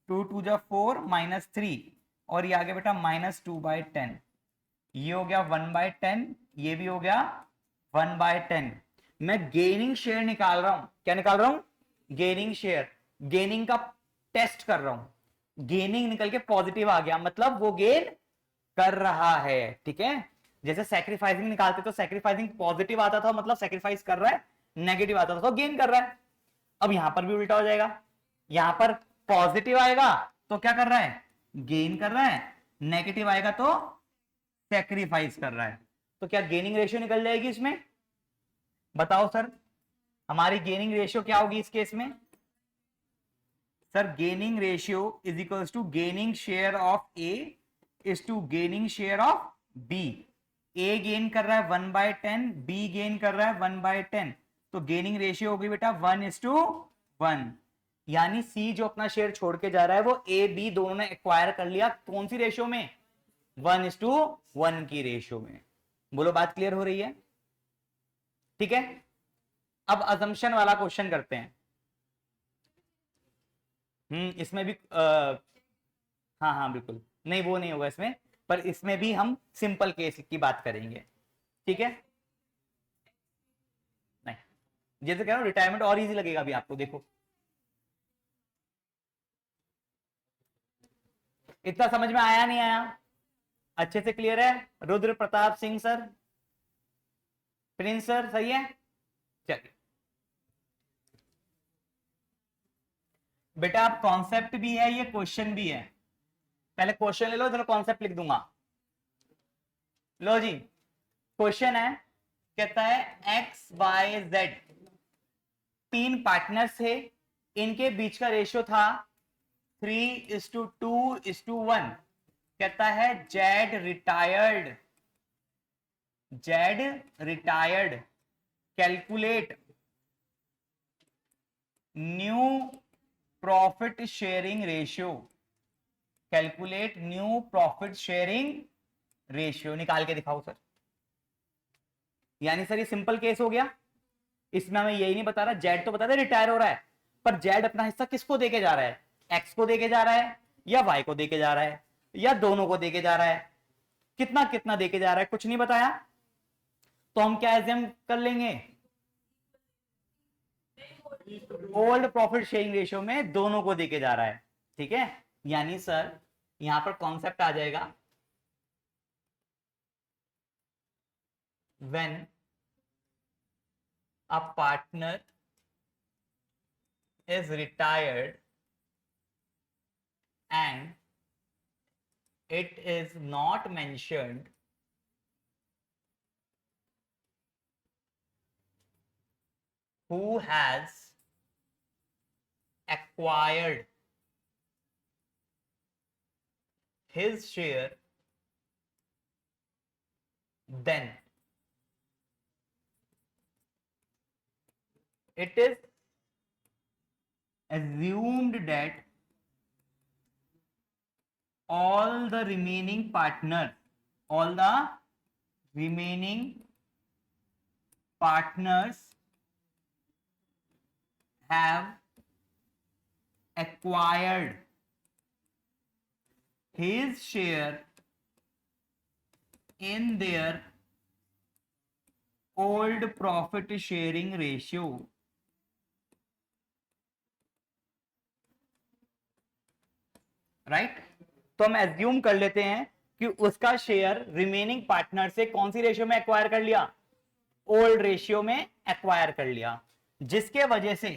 Speaker 1: 2 2 जा 4 -3, और ये आ गया बेटा -2/10। ये हो गया 1/10, ये भी हो गया 1/10। मैं गेनिंग शेयर निकाल रहा हूं, क्या निकाल रहा हूं, गेनिंग शेयर, गेनिंग का टेस्ट कर रहा हूं। गेनिंग निकल के पॉजिटिव आ गया, मतलब वो गेन कर रहा है, ठीक है। जैसे सैक्रिफाइसिंग निकालते तो सैक्रिफाइसिंग पॉजिटिव आता था, मतलब सैक्रिफाइस कर रहा है, नेगेटिव आता था तो गेन कर रहा है। अब यहां पर भी उल्टा हो जाएगा, यहां पर पॉजिटिव आएगा तो क्या कर रहा है, गेन कर रहा है, नेगेटिव आएगा तो सैक्रिफाइस कर रहा है। तो क्या गेनिंग रेशियो निकल जाएगी इसमें, बताओ सर, हमारी गेनिंग रेशियो क्या होगी इस केस में। Sir gaining ratio is equals to gaining share of A is to gaining share of B. A gain कर रहा है 1/10, बी गेन कर रहा है 1/10, तो गेनिंग रेशियो होगी बेटा 1:1। यानी सी जो अपना शेयर छोड़ के जा रहा है वो ए बी दोनों ने एक्वायर कर लिया, कौन सी रेशियो में, 1:1 की रेशियो में। बोलो बात क्लियर हो रही है, ठीक है। अब अजम्पशन वाला क्वेश्चन करते हैं। इसमें भी हाँ हाँ बिल्कुल, नहीं वो नहीं होगा इसमें, पर इसमें भी हम सिंपल केस की बात करेंगे, ठीक है। नहीं, जैसे कह रहा हूं रिटायरमेंट और इजी लगेगा अभी आपको, देखो इतना समझ में आया नहीं आया, अच्छे से क्लियर है। Rudra Pratap Singh sir, Prince sir, सही है। चलिए बेटा आप कॉन्सेप्ट भी है, ये क्वेश्चन भी है, पहले क्वेश्चन ले लो, इधर कॉन्सेप्ट लिख दूंगा। लो जी, क्वेश्चन है, कहता है एक्स वाई जेड तीन पार्टनर्स थे, इनके बीच का रेशियो था 3:2:1। कहता है Z retired calculate new profit sharing ratio, calculate new profit sharing ratio, निकाल के दिखाओ सर। यानी सर ये सिंपल केस हो गया, इसमें हमें यही नहीं बता रहा, जेड तो बता दे रिटायर हो रहा है, पर जेड अपना हिस्सा किसको देके जा रहा है, एक्स को देके जा रहा है या वाई को देके जा रहा है या दोनों को देके जा रहा है, कितना कितना देके जा रहा है कुछ नहीं बताया, तो हम क्या एज्यूम कर लेंगे, ओल्ड प्रॉफिट शेयरिंग रेशियो में दोनों को देके जा रहा है, ठीक है। यानी सर यहां पर कॉन्सेप्ट आ जाएगा, when a partner is retired and it is not mentioned who has acquired his share, then it is assumed that all the remaining partners have acquired his share in their old profit sharing ratio, right. तो हम एज्यूम कर लेते हैं कि उसका शेयर रिमेनिंग पार्टनर से कौन सी रेशियो में एक्वायर कर लिया, ओल्ड रेशियो में एक्वायर कर लिया, जिसके वजह से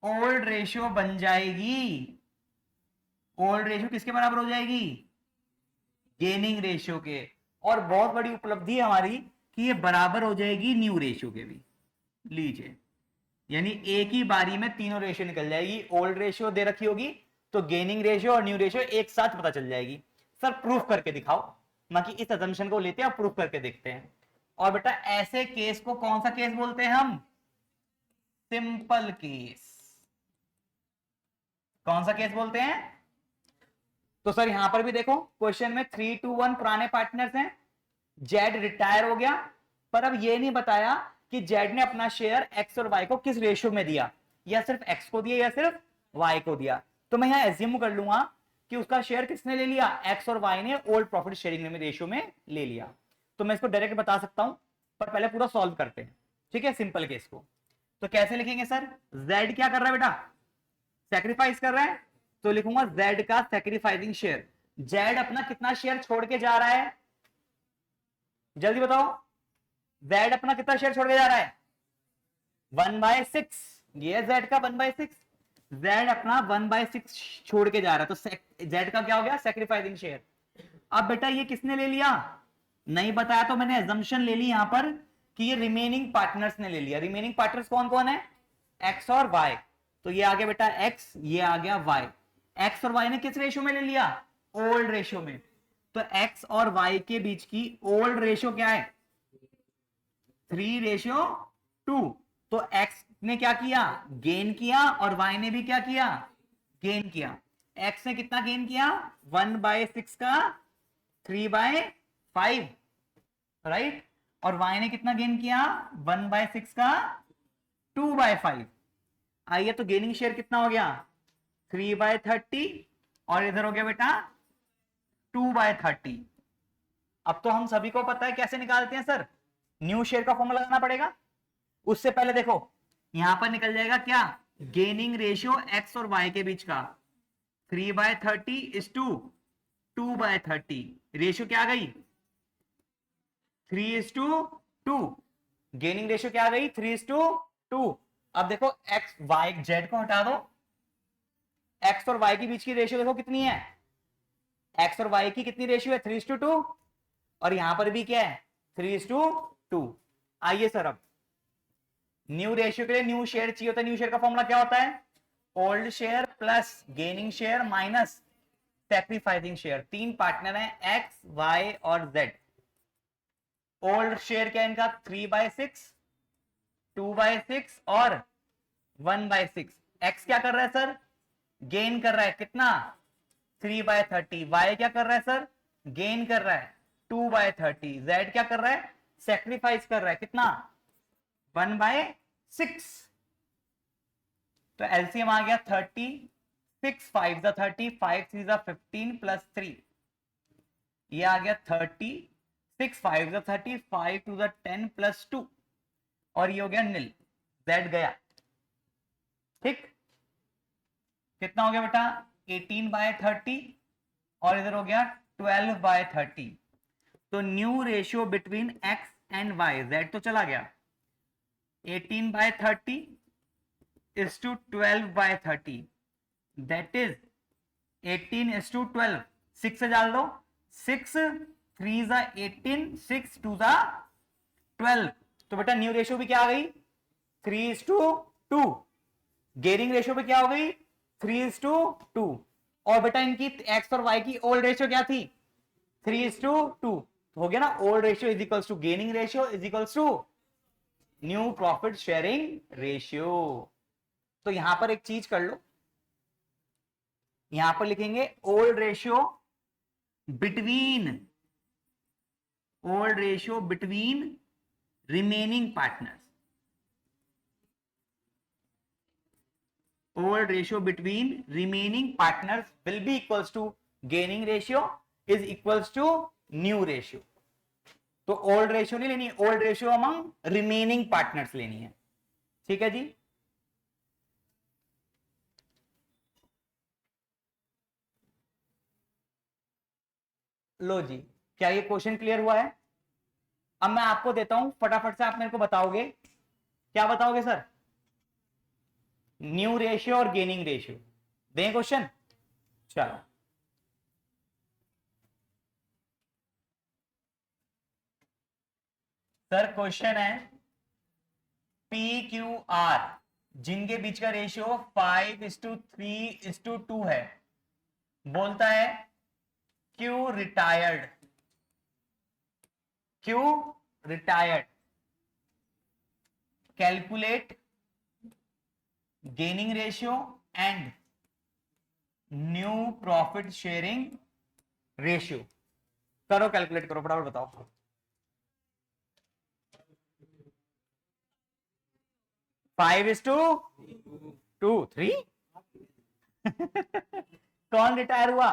Speaker 1: ओल्ड रेशियो बन जाएगी ओल्ड रेशियो किसके बराबर हो जाएगी? गेनिंग रेशियो के। और बहुत बड़ी उपलब्धि है हमारी कि ये बराबर हो जाएगी न्यू रेशियो के भी। लीजिए, यानी एक ही बारी में तीनों रेशियो निकल जाएगी। ओल्ड रेशियो दे रखी होगी तो गेनिंग रेशियो और न्यू रेशियो एक साथ पता चल जाएगी। सर प्रूफ करके दिखाओ। बाकी इस अजम्पशन को लेते हैं और प्रूफ करके देखते हैं। और बेटा ऐसे केस को कौन सा केस बोलते हैं हम? Simple case. कौन सा केस बोलते हैं? तो सर यहां पर भी देखो क्वेश्चन में 3-2-1 पुराने पार्टनर्स हैं, जेड रिटायर हो गया, पर अब ये नहीं बताया कि जेड ने अपना शेयर एक्स और वाई को किस रेशियो में दिया, या सिर्फ एक्स को दिया या सिर्फ वाई को दिया। तो मैं यहां एज्यूम कर लूंगा कि उसका शेयर किसने ले लिया? एक्स और वाई ने ओल्ड प्रॉफिट शेयरिंग में रेशियो में ले लिया। तो मैं इसको डायरेक्ट बता सकता हूं, पर पहले पूरा सॉल्व करते हैं, ठीक है, सिंपल केस को। तो कैसे लिखेंगे सर? जेड क्या कर रहा है बेटा? सैक्रिफाइस कर रहा है, तो लिखूंगा जेड का सैक्रिफाइसिंग शेयर। जेड अपना कितना शेयर छोड़ के जा रहा है? जल्दी बताओ, जेड अपना कितना शेयर छोड़ के जा रहा है? 1/6। ये जेड का 1/6। जेड अपना 1/6 छोड़ के जा रहा है, तो जेड का क्या हो गया? Sacrificing share. अब बेटा ये किसने ले लिया? नहीं बताया, तो मैंने एजम्पशन ले ली यहां पर कि ये रिमेनिंग पार्टनर्स ने ले लिया। रिमेनिंग पार्टनर्स कौन कौन है? एक्स और वाई। तो ये आ गया बेटा एक्स, ये आ गया वाई। एक्स और वाई ने किस रेशियो में ले लिया? ओल्ड रेशियो में। तो एक्स और वाई के बीच की ओल्ड रेशियो क्या है? 3:2। तो एक्स ने क्या किया? गेन किया, और वाई ने भी क्या किया? गेन किया। एक्स ने कितना गेन किया? 1/6 का 3/5, राइट। और वाई ने कितना गेन किया? 1/6 का 2/5। आइए, तो गेनिंग शेयर कितना हो गया? 3/30, और इधर हो गया बेटा 2/30। अब तो हम सभी को पता है कैसे निकालते हैं सर, न्यू शेयर का फॉर्मूला लगाना पड़ेगा। उससे पहले देखो यहां पर निकल जाएगा क्या? गेनिंग रेशियो एक्स और वाई के बीच का 3/30 इज टू 2/30। रेशियो क्या आ गई? 3:2। गेनिंग रेशियो क्या आ गई? 3:2। अब देखो एक्स वाई जेड को हटा दो, एक्स और वाई के बीच की रेशियो देखो कितनी है? एक्स और वाई की कितनी रेशियो है? 3:2। और यहां पर भी क्या है? 3:2। आइए सर, अब न्यू रेशियो के लिए न्यू शेयर चाहिए होता है। न्यू शेयर का फॉर्मूला क्या होता है? Old share plus gaining share minus sacrificing share. तीन पार्टनर हैं एक्स वाई और जेड। ओल्ड शेयर क्या है इनका? 3/6, 2/6 और 1/6। एक्स क्या कर रहा है सर? गेन कर रहा है, कितना? 3/30। वाई क्या कर रहा है सर? गेन कर रहा है 2/30। जेड क्या कर रहा है? सैक्रिफाइस कर रहा है, कितना? 1/6। तो एलसीएम आ गया 30। 6 5 30, 5 3 15 प्लस 3, ये आ गया 30। 6 5 30, 5 2 10 प्लस 2, और ये हो गया नील। जेड गया, ठीक। कितना हो गया बेटा? 18/30, और इधर हो गया 12/30। तो new ratio between X and Y, Z तो चला गया, 18/30 is to 12/30, that is 18 is to 12। 6 से डाल दो, 6 3 18, 6 2 12। तो बेटा न्यू रेशियो भी क्या आ गई? 3:2। गेनिंग रेशियो भी क्या हो गई? 3:2। और बेटा इनकी एक्स और वाई की ओल्ड रेशियो क्या थी? 3:2। हो गया ना, old ratio is equals to gaining ratio is equals to new profit sharing ratio. तो यहां पर एक चीज कर लो, यहां पर लिखेंगे old ratio between remaining partners. Old ratio between remaining partners will be equals to gaining ratio is equals to new ratio. तो ओल्ड रेशियो नहीं लेनी, old ratio among remaining partners लेनी है, ठीक है जी। लो जी, क्या ये क्वेश्चन क्लियर हुआ है? अब मैं आपको देता हूं, फटाफट से आप मेरे को बताओगे, क्या बताओगे सर? न्यू रेशियो और गेनिंग रेशियो दें क्वेश्चन। चलो सर क्वेश्चन है पी क्यू आर जिनके बीच का रेशियो 5:3:2 है, बोलता है Q retired calculate gaining ratio and new profit sharing ratio. करो कैलकुलेट करो फटाफट बताओ। फाइव इज टू थ्री कौन रिटायर हुआ?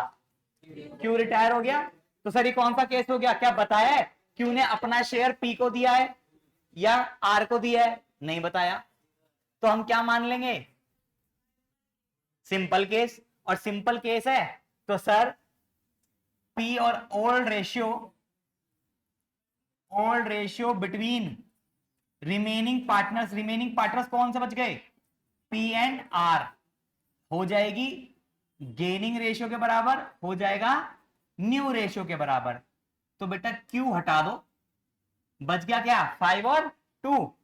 Speaker 1: क्यू रिटायर हो गया। तो सर ये कौन सा केस हो गया? क्या बताया है क्यू ने अपना शेयर पी को दिया है या आर को दिया है? नहीं बताया। तो हम क्या मान लेंगे? Simple case. और सिंपल केस है तो सर पी और old ratio between remaining partners कौन से बच गए? पी एंड आर हो जाएगी गेनिंग रेशियो के बराबर, हो जाएगा न्यू रेशियो के बराबर। तो बेटा क्यू हटा दो, बच गया क्या? 5 और 2।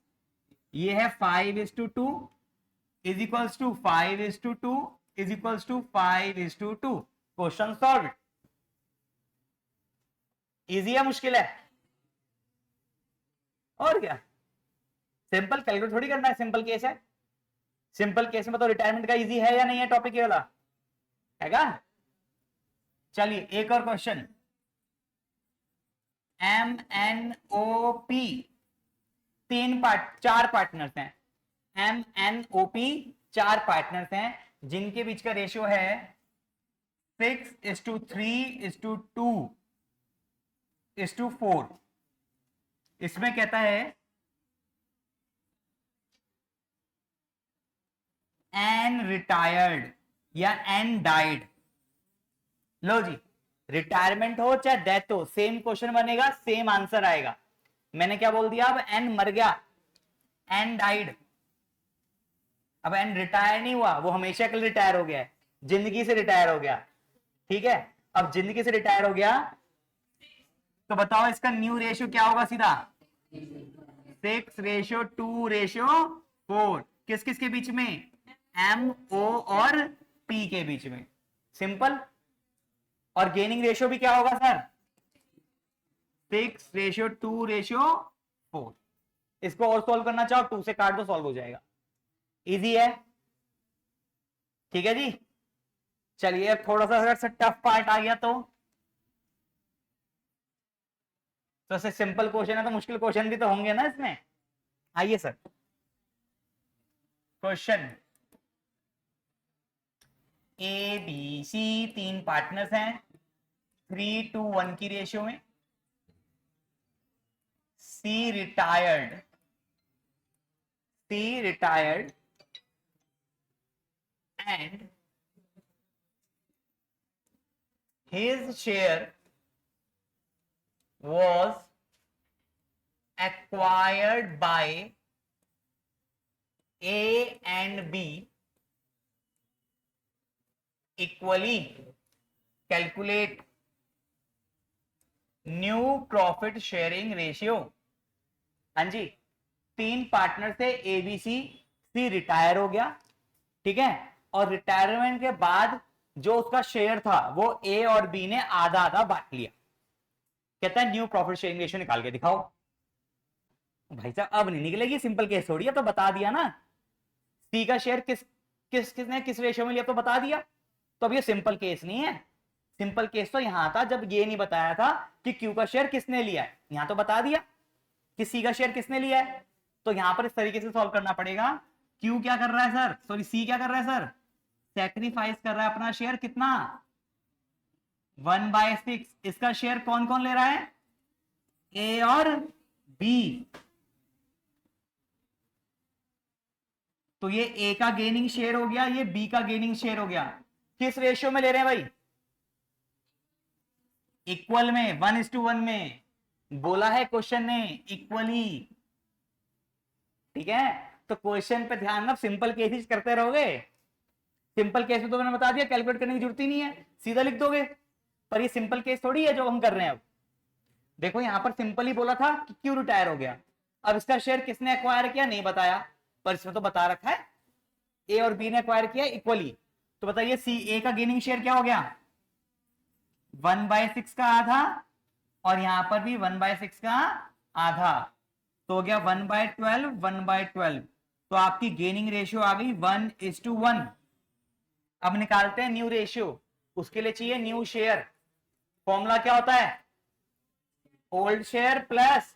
Speaker 1: ये है 5:2 is equals to 5:2 is equals to 5:2। Question solve. Easy है मुश्किल है? और क्या, सिंपल कैलकुलेट थोड़ी करना है, सिंपल केस है। सिंपल केस में तो रिटायरमेंट का इजी है या नहीं है टॉपिक ये वाला? हैगा? चलिए एक और क्वेश्चन। MNOP चार पार्टनर्स हैं। MNOP चार पार्टनर्स हैं जिनके बीच का रेशियो है 6:3:2:4। इसमें कहता है एन रिटायर्ड या एन डाइड। लो जी, रिटायरमेंट हो चाहे डेथ हो सेम क्वेश्चन बनेगा, सेम आंसर आएगा। मैंने क्या बोल दिया? अब एन मर गया, एन डाइड। अब एन रिटायर नहीं हुआ, वो हमेशा के लिए रिटायर हो गया है, जिंदगी से रिटायर हो गया। ठीक है, अब जिंदगी से रिटायर हो गया तो बताओ इसका न्यू रेशियो क्या होगा? सीधा 6:2:4। किस किस के बीच में? एम ओ और पी के बीच में। सिंपल। और गेनिंग रेशियो भी क्या होगा सर? 6:2:4। इसको और सॉल्व करना चाहो 2 से काट दो, सॉल्व हो जाएगा। इजी है। ठीक है जी। चलिए थोड़ा सा अगर टफ पार्ट आ गया तो सिंपल क्वेश्चन है तो मुश्किल क्वेश्चन भी तो होंगे ना इसमें। आइए sir, question A B C तीन पार्टनर्स हैं 3:1 की रेशियो में। C retired and his share was acquired by A and B equally. Calculate new profit sharing ratio. हाँ जी, तीन पार्टनर से ABC, सी रिटायर हो गया, ठीक है, और रिटायरमेंट के बाद जो उसका शेयर था वो ए और बी ने आधा आधा बांट लिया। कहता है न्यू प्रॉफिट शेयरिंग रेशियो निकाल के दिखाओ। भाई साहब अब नहीं निकलेगी, सिंपल केस थोड़ी है, तो बता दिया ना सी का शेयर किसने किस रेशियो में लिया तो बता दिया। तो अब ये सिंपल केस नहीं है। सिंपल केस तो यहां था जब ये नहीं बताया था कि क्यू का शेयर किसने लिया है। यहां तो बता दिया कि सी का शेयर किसने लिया है, तो यहां पर इस तरीके से सॉल्व करना पड़ेगा। क्यू क्या कर रहा है सर, सॉरी सी क्या कर रहा है सर? सैक्रिफाइस कर रहा है अपना शेयर। कितना? 1/6। इसका शेयर कौन कौन ले रहा है? ए और बी। तो ये ए का गेनिंग शेयर हो गया, ये बी का गेनिंग शेयर हो गया। किस रेशियो में ले रहे हैं भाई? इक्वल में, 1:1 में। बोला है क्वेश्चन ने इक्वली। ठीक है, तो क्वेश्चन पे ध्यान रख, सिंपल केसेस करते रहोगे। सिंपल केस में तो मैंने बता दिया कैलकुलेट करने की जरूरत ही नहीं है, सीधा लिख दोगे। पर ये सिंपल केस थोड़ी है जो हम कर रहे हैं अब। देखो यहां पर सिंपल ही बोला था कि क्यों रिटायर हो गया। अब इसका शेयर किसने एक्वायर किया नहीं बताया, पर इसमें तो बता रखा है ए और बी ने एक्वायर किया इक्वली। तो बताइए सी ए का गेनिंग शेयर क्या हो गया, 1/6 का आधा, और यहां पर भी 1/6 का आधा, तो हो गया 1/12 1/12। तो आपकी गेनिंग रेशियो आ गई 1:1। अब निकालते हैं न्यू रेशियो, उसके लिए चाहिए न्यू शेयर। फॉर्मूला क्या होता है, old share plus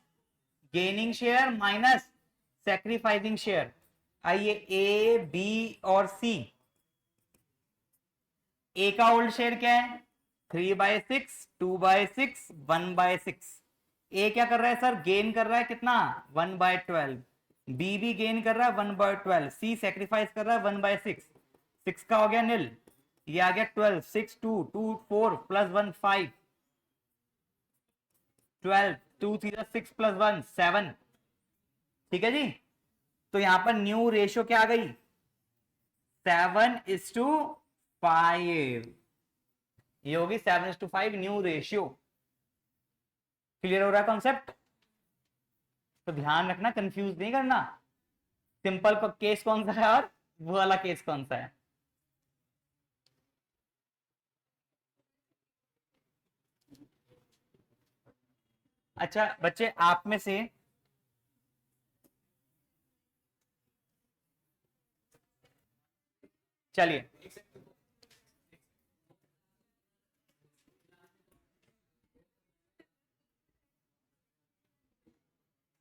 Speaker 1: gaining share minus sacrificing share. आइए ए बी और सी, ए का ओल्ड शेयर क्या है 3/6 2/6 1/6। ए क्या कर रहा है सर, गेन कर रहा है कितना 1/12, बी भी गेन कर रहा है 1/12, सी सेक्रीफाइस कर रहा है 1/6, 6 का हो गया नील, ये आ गया 12, 6 2 2 4 प्लस 1 5, 12 2 3 6 प्लस 1 7। ठीक है जी, तो यहां पर न्यू रेशियो क्या आ गई 7:5, ये होगी 7:5 न्यू रेशियो। क्लियर हो रहा है कॉन्सेप्ट, तो ध्यान रखना कंफ्यूज नहीं करना, सिंपल केस कौन सा है और वो वाला केस कौन सा है। अच्छा बच्चे आप में से चलिए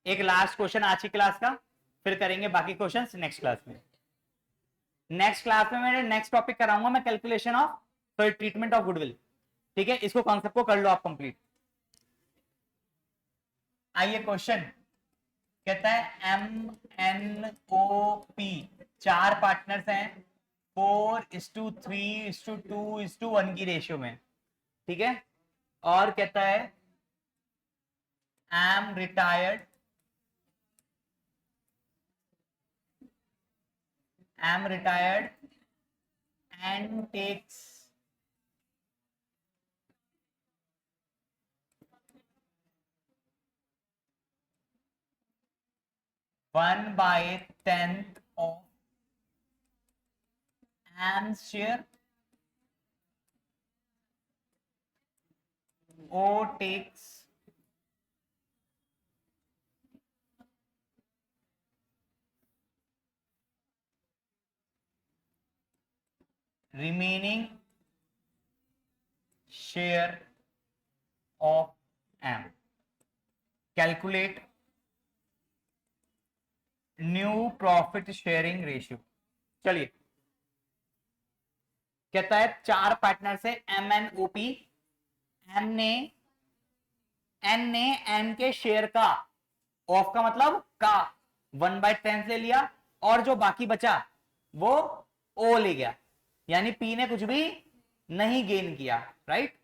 Speaker 1: एक लास्ट क्वेश्चन आज की क्लास का, फिर करेंगे बाकी क्वेश्चंस नेक्स्ट क्लास में। नेक्स्ट क्लास में मैं नेक्स्ट टॉपिक कराऊंगा मैं calculation of treatment of goodwill. ठीक है, इसको कॉन्सेप्ट को कर लो आप कंप्लीट। आइए क्वेश्चन कहता है MNOP, 4 पार्टनर्स हैं 4:3:2:1 की रेशियो में। ठीक है, और कहता है am retired and takes 1/10 of Am's share. O takes remaining share of M. Calculate new profit sharing ratio. चलिए कहता है 4 पार्टनर से MNOP, एन ने एन के शेयर का, ऑफ का मतलब का 1/10 ले लिया, और जो बाकी बचा वो ओ ले गया, यानी पी ने कुछ भी नहीं गेन किया। राइट,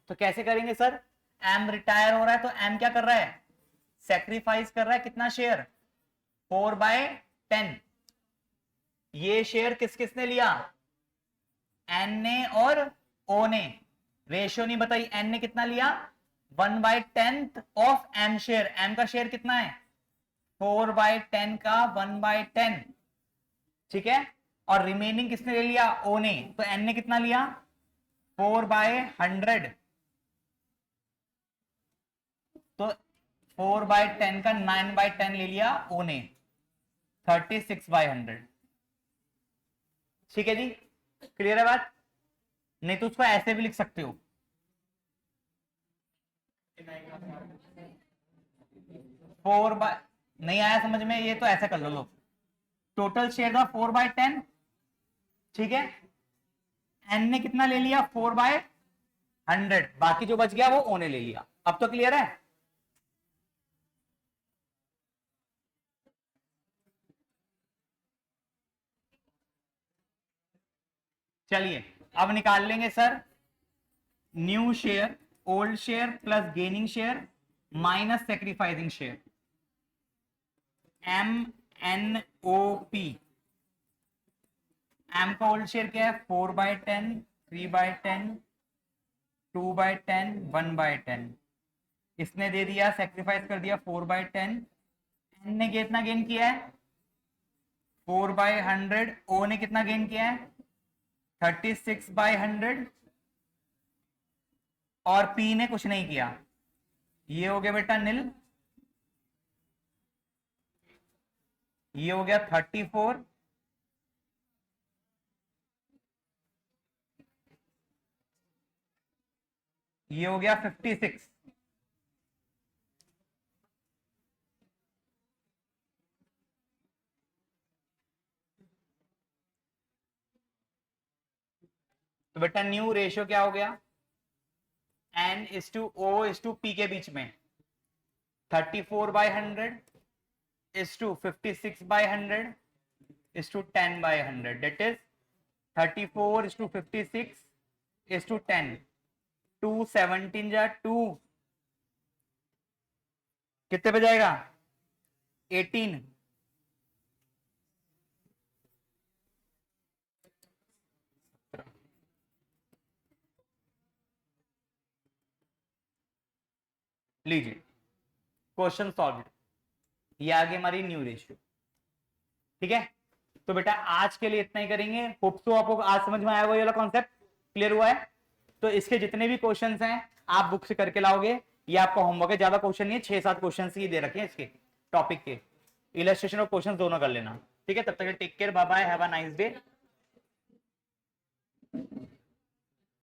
Speaker 1: तो कैसे करेंगे सर, एम रिटायर हो रहा है तो एम क्या कर रहा है, सेक्रीफाइस कर रहा है कितना शेयर 4/10। ये शेयर किस किसने लिया, एन ने और ओ ने। रेशियो नहीं बताई, एन ने कितना लिया 1/10 ऑफ एम शेयर, एम का शेयर कितना है 4/10 का 1/10। ठीक है, और रिमेनिंग किसने ले लिया, ओ ने, तो एन ने कितना लिया 4/100, तो 4/10 का 9/10 ले लिया ओ ने, 36/100। ठीक है जी, क्लियर है बात, नहीं तो उसको ऐसे भी लिख सकते हो 4 नहीं आया समझ में, ये तो ऐसा कर लो टोटल शेयर था 4/10। ठीक है, एन ने कितना ले लिया 4/100, बाकी जो बच गया वो ओ ने ले लिया। अब तो क्लियर है। चलिए अब निकाल लेंगे sir new share, old share plus gaining share minus sacrificing share. MNOP, M का ओल्ड शेयर क्या है 4/10 3/10 2/10 1/10, इसने दे दिया, सेक्रीफाइस कर दिया 4/10, एन ने कितना गेन किया है 4/100, ओ ने कितना गेन किया है 36/100, और पी ने कुछ नहीं किया। ये हो गया बेटा नील, ये हो गया 34, ये हो गया 56। तो बेटा न्यू रेशियो क्या हो गया, N is to O is to P के बीच में 34/100 is to 56/100 is to 10/100, that is 34 is to 56 is to 10, 2 17 जा 2, कितने पे जाएगा 18, लीजिए क्वेश्चन सॉल्व। ये आ गई हमारी न्यू रेशियो, ठीक है। तो बेटा आज के लिए इतना ही करेंगे, होप सो आपको आज समझ में आया हुआ, ये वाला कॉन्सेप्ट क्लियर हुआ है। तो इसके जितने भी क्वेश्चंस हैं आप बुक से करके लाओगे, ये आपका होमवर्क है, ज्यादा क्वेश्चन नहीं है, 6-7 क्वेश्चन ही दे रखे हैं इसके टॉपिक के, इलस्ट्रेशन और क्वेश्चन दोनों कर लेना, ठीक है। तब तक take care, bye bye, have a nice day.